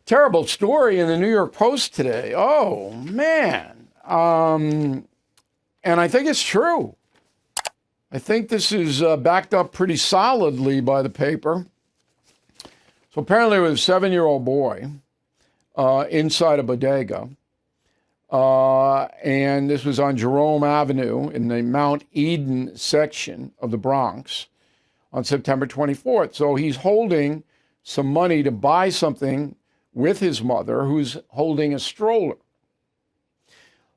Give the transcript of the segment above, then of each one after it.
Terrible story in the New York Post today. Oh, man. And I think it's true. I think this is backed up pretty solidly by the paper. So apparently it was a 7-year-old boy inside a bodega. And this was on Jerome Avenue in the Mount Eden section of the Bronx on September 24th. So he's holding some money to buy something with his mother, who's holding a stroller.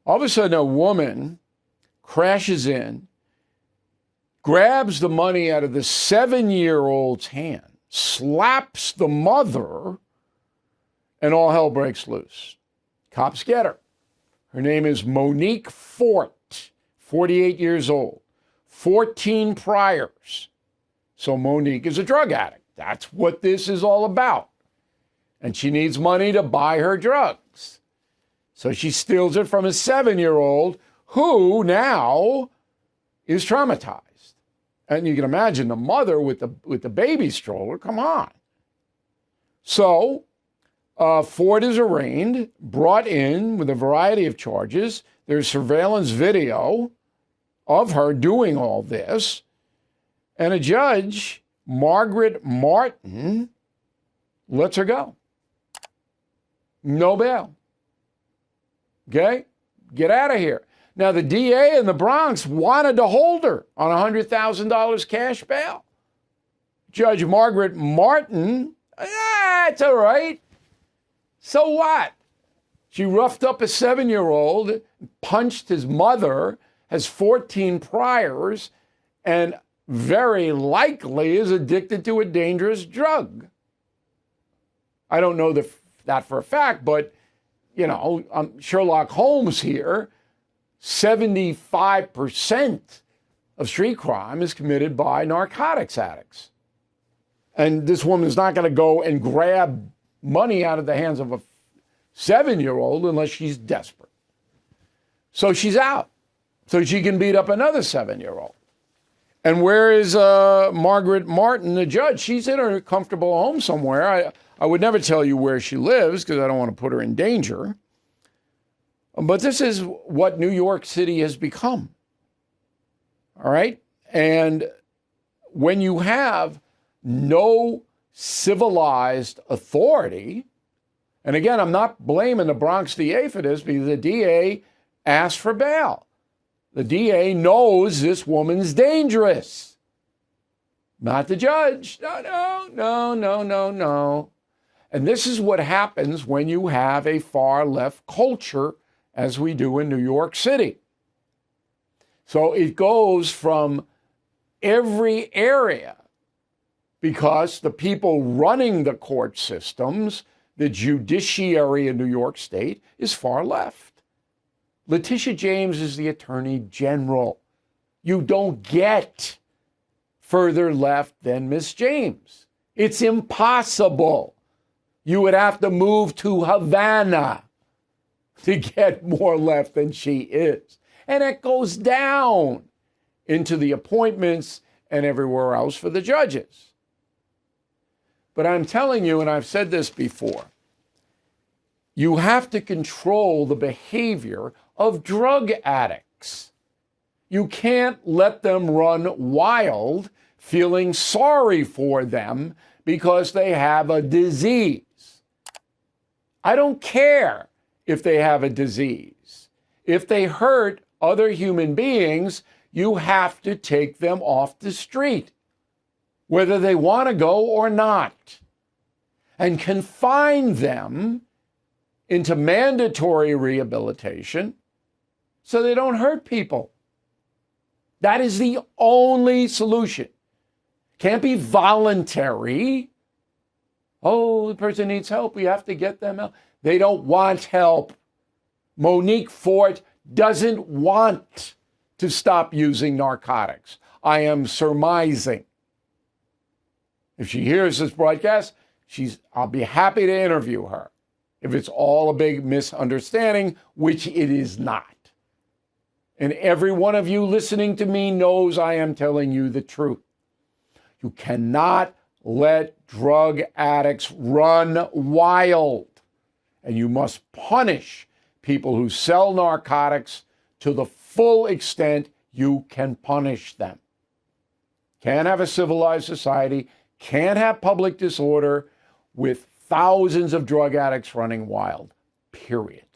All of a sudden, a woman crashes in, grabs the money out of the 7-year-old's hand, slaps the mother, and all hell breaks loose. Cops get her. Her name is Monique Fort, 48 years old, 14 priors. So Monique is a drug addict. That's what this is all about. And she needs money to buy her drugs. So she steals it from a 7-year-old who now is traumatized. And you can imagine the mother with the baby stroller. Come on. So Ford is arraigned, brought in with a variety of charges. There's surveillance video of her doing all this. And a judge, Margaret Martin, lets her go. No bail. Okay? Get out of here. Now, the DA in the Bronx wanted to hold her on $100,000 cash bail. Judge Margaret Martin, it's all right. So what? She roughed up a 7-year-old, punched his mother, has 14 priors, and very likely is addicted to a dangerous drug. I don't know that for a fact, but, Sherlock Holmes here, 75% of street crime is committed by narcotics addicts. And this woman is not going to go and grab money out of the hands of a 7-year-old unless she's desperate. So she's out. So she can beat up another 7-year-old. And where is Margaret Martin, the judge? She's in her comfortable home somewhere. I would never tell you where she lives because I don't want to put her in danger. But this is what New York City has become. All right? And when you have no civilized authority, and again, I'm not blaming the Bronx DA for this because the DA asked for bail. The DA knows this woman's dangerous. Not the judge. No. And this is what happens when you have a far left culture, as we do in New York City. So it goes from every area because the people running the court systems, the judiciary in New York State, is far left. Letitia James is the Attorney General. You don't get further left than Miss James. It's impossible. You would have to move to Havana to get more left than she is. And it goes down into the appointments and everywhere else for the judges. But I'm telling you, and I've said this before, you have to control the behavior of drug addicts. You can't let them run wild, feeling sorry for them because they have a disease. I don't care if they have a disease. If they hurt other human beings, you have to take them off the street, whether they want to go or not, and confine them into mandatory rehabilitation so they don't hurt people. That is the only solution. Can't be voluntary. Oh, the person needs help. We have to get them help. They don't want help. Monique Fort doesn't want to stop using narcotics. I am surmising. If she hears this broadcast, I'll be happy to interview her. If it's all a big misunderstanding, which it is not. And every one of you listening to me knows I am telling you the truth. You cannot let drug addicts run wild. And you must punish people who sell narcotics to the full extent you can punish them. Can't have a civilized society, can't have public disorder with thousands of drug addicts running wild, period.